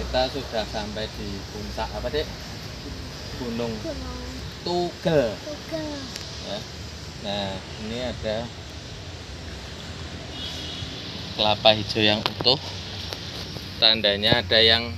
kita sudah sampai di puncak apa dek? Gunung Gunung Tugel Tugel. ya. Nah ini ada kelapa hijau yang utuh, tandanya ada yang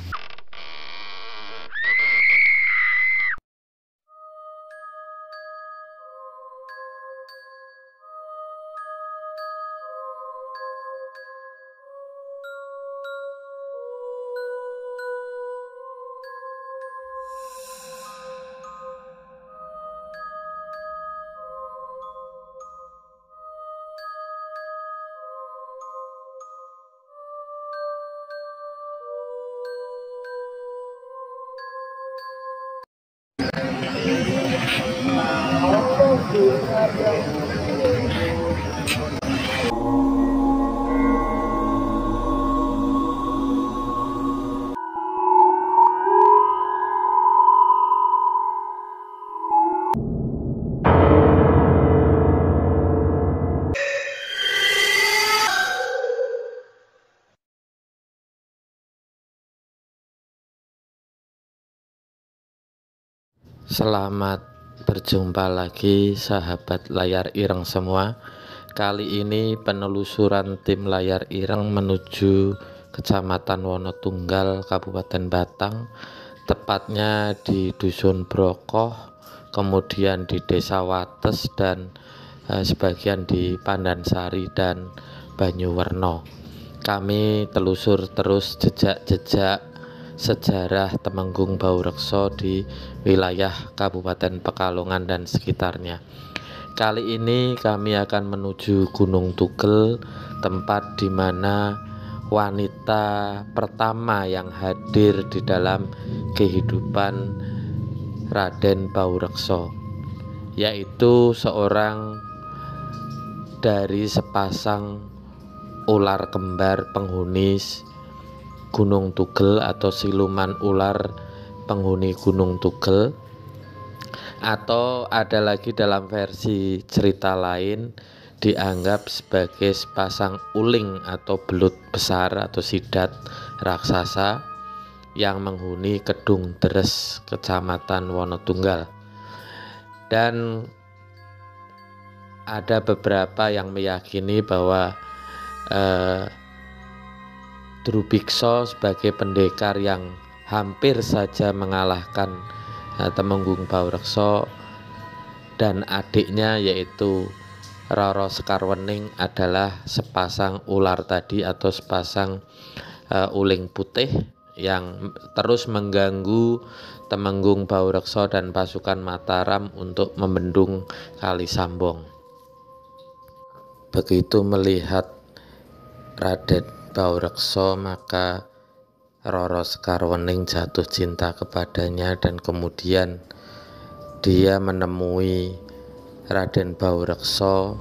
Selamat berjumpa lagi sahabat layar ireng semua. Kali ini penelusuran tim layar ireng menuju Kecamatan Wonotunggal, Kabupaten Batang, tepatnya di Dusun Brokoh, kemudian di Desa Wates dan sebagian di Pandansari dan Banyuwerno. Kami telusur terus jejak-jejak sejarah Temenggung Baurekso di wilayah Kabupaten Pekalongan dan sekitarnya. Kali ini kami akan menuju Gunung Tugel, tempat di mana wanita pertama yang hadir di dalam kehidupan Raden Baurekso, yaitu seorang dari sepasang ular kembar penghuni Gunung Tugel atau siluman ular penghuni Gunung Tugel, atau ada lagi dalam versi cerita lain dianggap sebagai sepasang uling atau belut besar atau sidat raksasa yang menghuni Kedung Deres, Kecamatan Wonotunggal. Dan ada beberapa yang meyakini bahwa Drubiksa sebagai pendekar yang hampir saja mengalahkan Temenggung Baurekso dan adiknya yaitu Roro Sekarwening adalah sepasang ular tadi atau sepasang uling putih yang terus mengganggu Temenggung Baurekso dan pasukan Mataram untuk membendung Kali Sambong. Begitu melihat Raden Baurekso, maka Roro Sekarwening jatuh cinta kepadanya dan kemudian dia menemui Raden Baurekso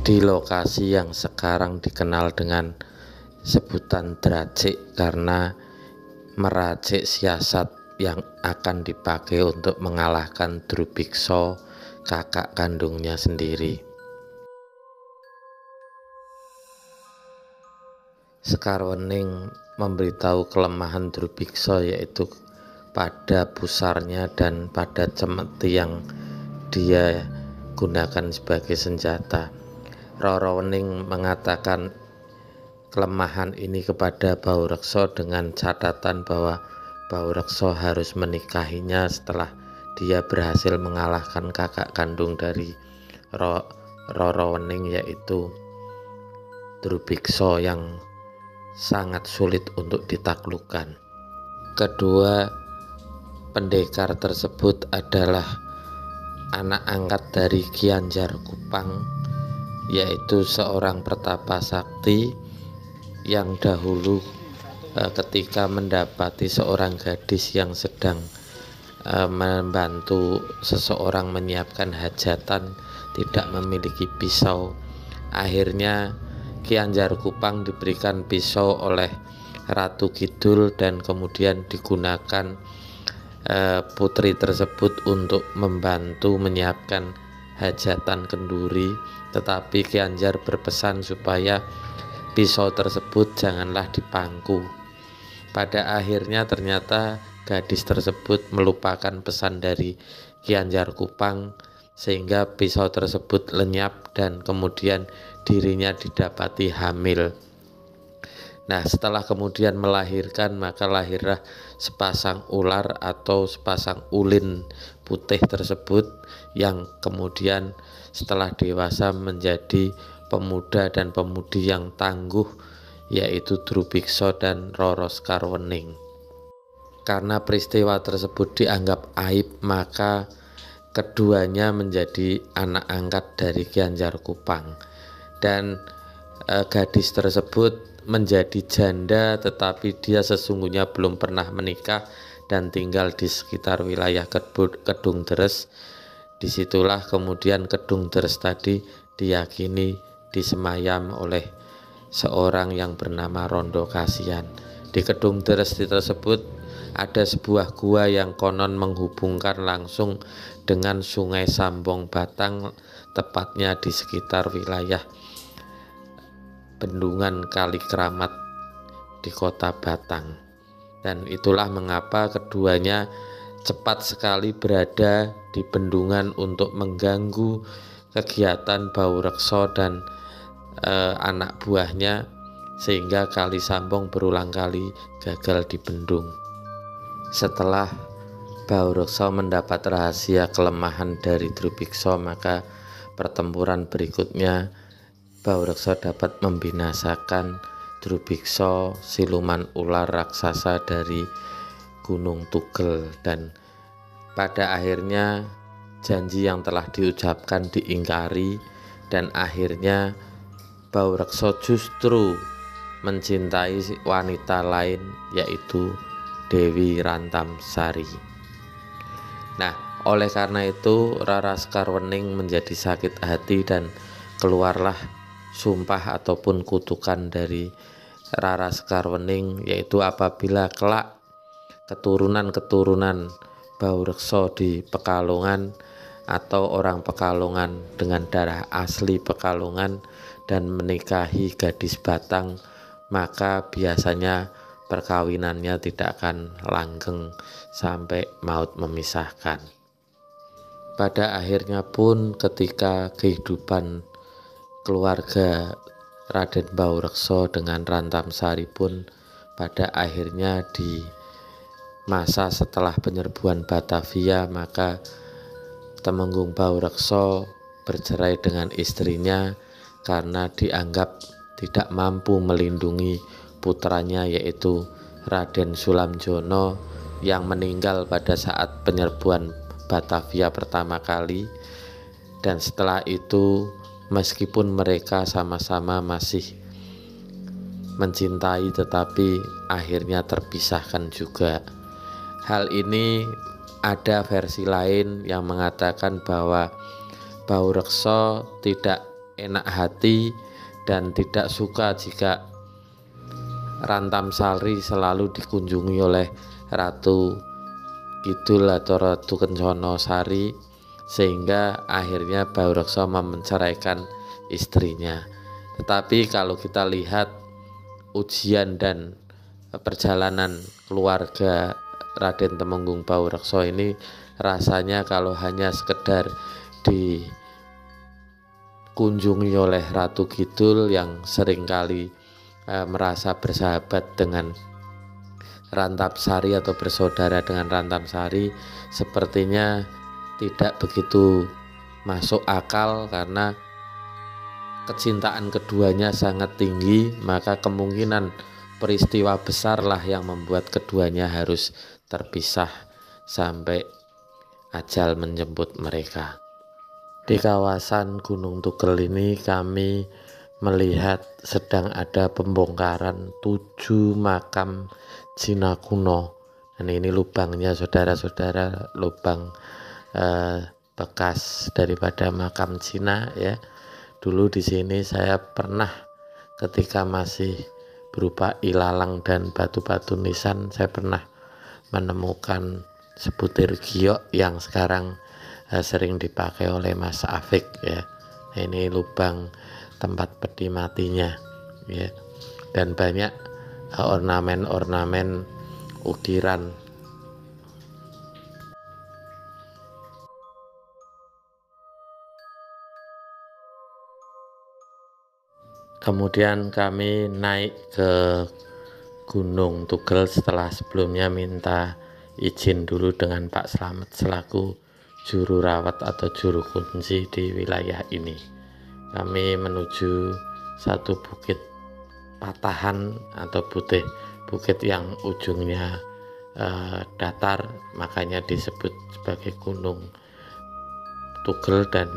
di lokasi yang sekarang dikenal dengan sebutan Dracik karena meracik siasat yang akan dipakai untuk mengalahkan Drubiksa, kakak kandungnya sendiri. Sekarwening memberitahu kelemahan Drubiksa yaitu pada pusarnya dan pada cemeti yang dia gunakan sebagai senjata. Roro Wening mengatakan kelemahan ini kepada Baurekso dengan catatan bahwa Baurekso harus menikahinya setelah dia berhasil mengalahkan kakak kandung dari Roro Wening yaitu Drubiksa yang sangat sulit untuk ditaklukkan. Kedua pendekar tersebut adalah anak angkat dari Gianjar Kupang, yaitu seorang pertapa sakti yang dahulu ketika mendapati seorang gadis yang sedang membantu seseorang menyiapkan hajatan tidak memiliki pisau, akhirnya Gianjar Kupang diberikan pisau oleh Ratu Kidul dan kemudian digunakan putri tersebut untuk membantu menyiapkan hajatan kenduri, tetapi Gianjar berpesan supaya pisau tersebut janganlah dipangku. Pada akhirnya ternyata gadis tersebut melupakan pesan dari Ki Anjar Kupang, sehingga pisau tersebut lenyap dan kemudian dirinya didapati hamil. Nah, setelah kemudian melahirkan, maka lahirlah sepasang ular atau sepasang ulin putih tersebut, yang kemudian setelah dewasa menjadi pemuda dan pemudi yang tangguh, yaitu Drubiksa dan Rara Skarwening. Karena peristiwa tersebut dianggap aib, maka keduanya menjadi anak angkat dari Ki Anjar Kupang, dan gadis tersebut menjadi janda, tetapi dia sesungguhnya belum pernah menikah dan tinggal di sekitar wilayah Kedung Deres. Disitulah kemudian Kedung Deres tadi diyakini disemayam oleh seorang yang bernama Rondo Kasihan. Di Kedung Deres tersebut ada sebuah gua yang konon menghubungkan langsung dengan Sungai Sambong Batang, tepatnya di sekitar wilayah Bendungan Kali Keramat di kota Batang. Dan itulah mengapa keduanya cepat sekali berada di bendungan untuk mengganggu kegiatan Baureksa dan anak buahnya, sehingga Kali Sambong berulang kali gagal dibendung. Setelah Baureksa mendapat rahasia kelemahan dari Drubiksa, maka pertempuran berikutnya Baureksa dapat membinasakan Drubiksa, siluman ular raksasa dari Gunung Tugel, dan pada akhirnya janji yang telah diucapkan diingkari, dan akhirnya Baureksa justru mencintai wanita lain, yaitu Dewi Rantamsari. Nah, oleh karena itu Rara Skarwening menjadi sakit hati dan keluarlah sumpah ataupun kutukan dari Rara Skarwening, yaitu apabila kelak keturunan-keturunan Baureksa di Pekalongan atau orang Pekalongan dengan darah asli Pekalongan dan menikahi gadis Batang, maka biasanya perkawinannya tidak akan langgeng sampai maut memisahkan. Pada akhirnya pun ketika kehidupan keluarga Raden Baureksa dengan Rantamsari pun pada akhirnya di masa setelah penyerbuan Batavia, maka Temenggung Baureksa bercerai dengan istrinya karena dianggap tidak mampu melindungi putranya, yaitu Raden Sulamjono yang meninggal pada saat penyerbuan Batavia pertama kali. Dan setelah itu, meskipun mereka sama-sama masih mencintai, tetapi akhirnya terpisahkan juga. Hal ini ada versi lain yang mengatakan bahwa Baureksa tidak enak hati dan tidak suka jika Rantamsari selalu dikunjungi oleh Ratu Kidul atau Ratu Kencana Sari, sehingga akhirnya Baureksa menceraikan istrinya. Tetapi kalau kita lihat ujian dan perjalanan keluarga Raden Temenggung Baureksa ini, rasanya kalau hanya sekedar dikunjungi oleh Ratu Kidul yang seringkali merasa bersahabat dengan Rantamsari atau bersaudara dengan Rantamsari, sepertinya tidak begitu masuk akal, karena kecintaan keduanya sangat tinggi. Maka kemungkinan peristiwa besarlah yang membuat keduanya harus terpisah sampai ajal menjemput mereka. Di kawasan Gunung Tugel ini kami melihat sedang ada pembongkaran 7 makam Cina kuno, dan ini lubangnya saudara-saudara, lubang bekas daripada makam Cina ya. Dulu di sini saya pernah ketika masih berupa ilalang dan batu-batu nisan, saya pernah menemukan sebutir giok yang sekarang sering dipakai oleh Mas Afik ya. Ini lubang tempat peti matinya ya. Dan banyak ornamen-ornamen ukiran. Kemudian kami naik ke Gunung Tugel setelah sebelumnya minta izin dulu dengan Pak Slamet selaku juru rawat atau juru kunci di wilayah ini. Kami menuju satu bukit patahan atau bukit yang ujungnya datar, makanya disebut sebagai Gunung Tugel, dan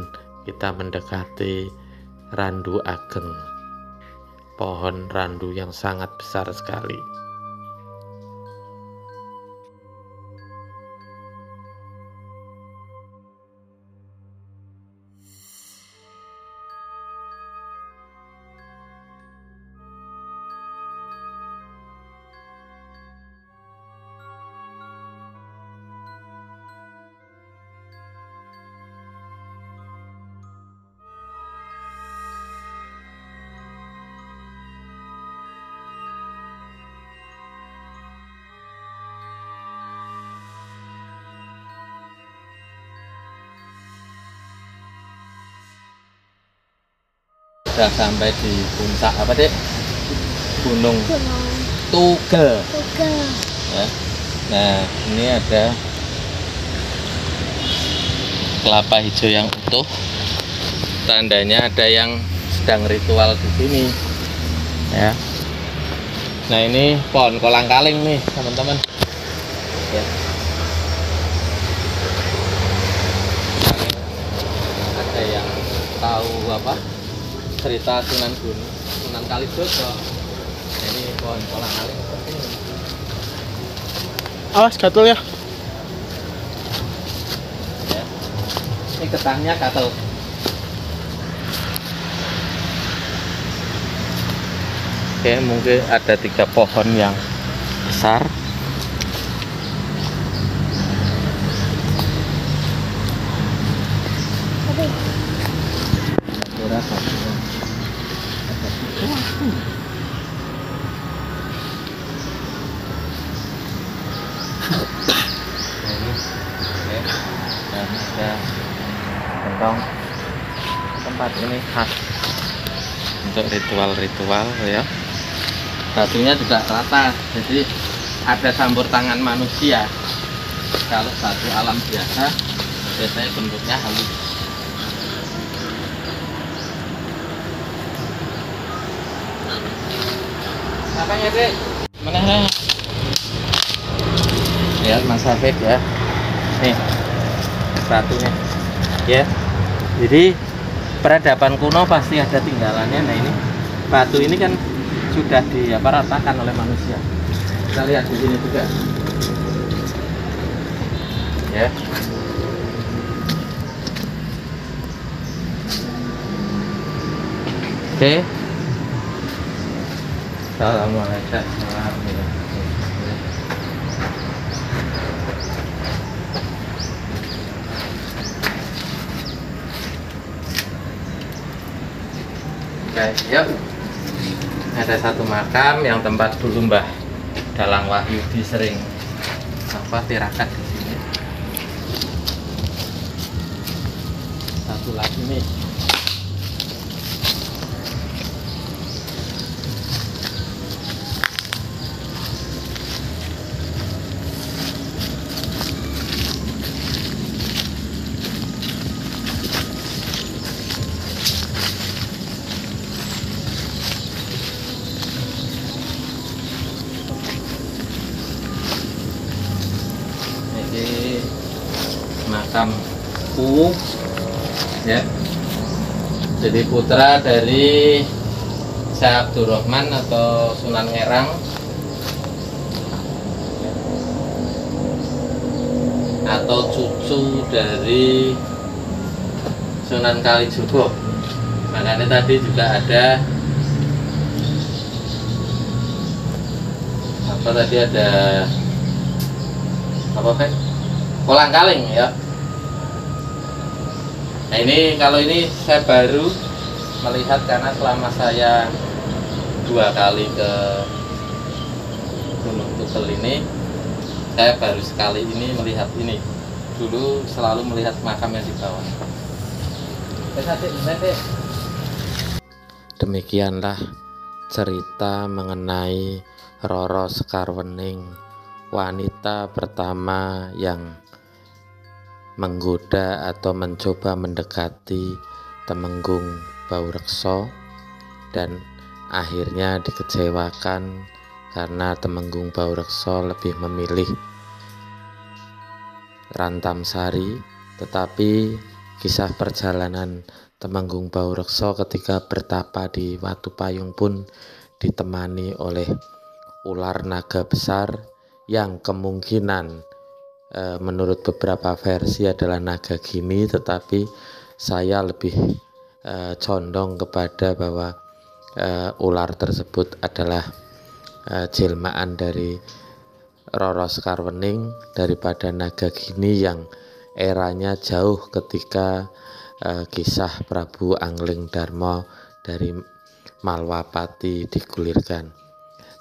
kita mendekati Randu Ageng, pohon randu yang sangat besar sekali. Sudah sampai di puncak apa dek? Gunung Tugel. Ya. Nah, ini ada kelapa hijau yang utuh, tandanya ada yang sedang ritual di sini. Ya. Nah, ini pohon kolang-kaling nih teman-teman. Ya. Ada yang tahu apa? Cerita Sunan Kalijogo. Nah, ini pohon kolang-kaling seperti ini. Awas gatel ya. Ya. Ini getahnya gatel. Oke, mungkin ada 3 pohon yang besar. Dan ada gentong. Tempat ini khas untuk ritual-ritual ya. Batunya juga rata, jadi ada campur tangan manusia. Kalau batu alam biasa biasanya bentuknya halus. Apanya dek? Mana? Lihat Mas Hafid ya. Nih batunya ya. Jadi peradaban kuno pasti ada tinggalannya. Nah, ini batu ini kan sudah ratakan oleh manusia. Kita lihat di sini juga ya. Oke. Assalamualaikum. Oke, yuk. Ada satu makam yang tempat dulu Mbah Dalang Wahyudi sering tirakat di sini. Satu lagi nih. Makam Ku ya, jadi putra dari Syekh Abdurrahman atau Sunan Ngerang atau cucu dari Sunan Kalijogo. Makanya tadi juga ada kolang-kaling ya. Nah, ini kalau ini saya baru melihat karena selama saya 2 kali ke Google ini, saya baru sekali ini melihat ini. Dulu selalu melihat makam yang di bawah. Demikianlah cerita mengenai Roro Sekarwening, wanita pertama yang menggoda atau mencoba mendekati Temenggung Baurekso dan akhirnya dikecewakan karena Temenggung Baurekso lebih memilih Rantamsari. Tetapi kisah perjalanan Temenggung Baurekso ketika bertapa di Watu Payung pun ditemani oleh ular naga besar yang kemungkinan menurut beberapa versi adalah Nagagini, tetapi saya lebih condong kepada bahwa ular tersebut adalah jelmaan dari Roro Sekarwening daripada Nagagini yang eranya jauh ketika kisah Prabu Angling Darmo dari Malwapati digulirkan.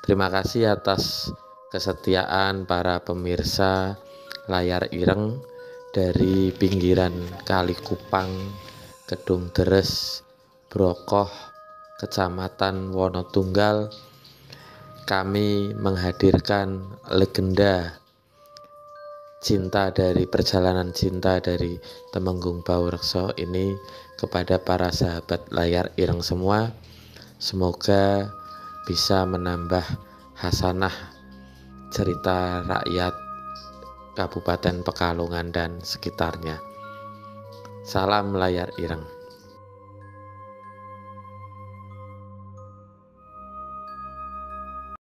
Terima kasih atas kesetiaan para pemirsa Layar Ireng dari pinggiran Kali Kupang, Kedung Deres, Brokoh, Kecamatan Wonotunggal. Kami menghadirkan legenda perjalanan cinta dari Temenggung Baurekso ini kepada para sahabat Layar Ireng semua. Semoga bisa menambah hasanah cerita rakyat Kabupaten Pekalongan dan sekitarnya. Salam Layar Ireng.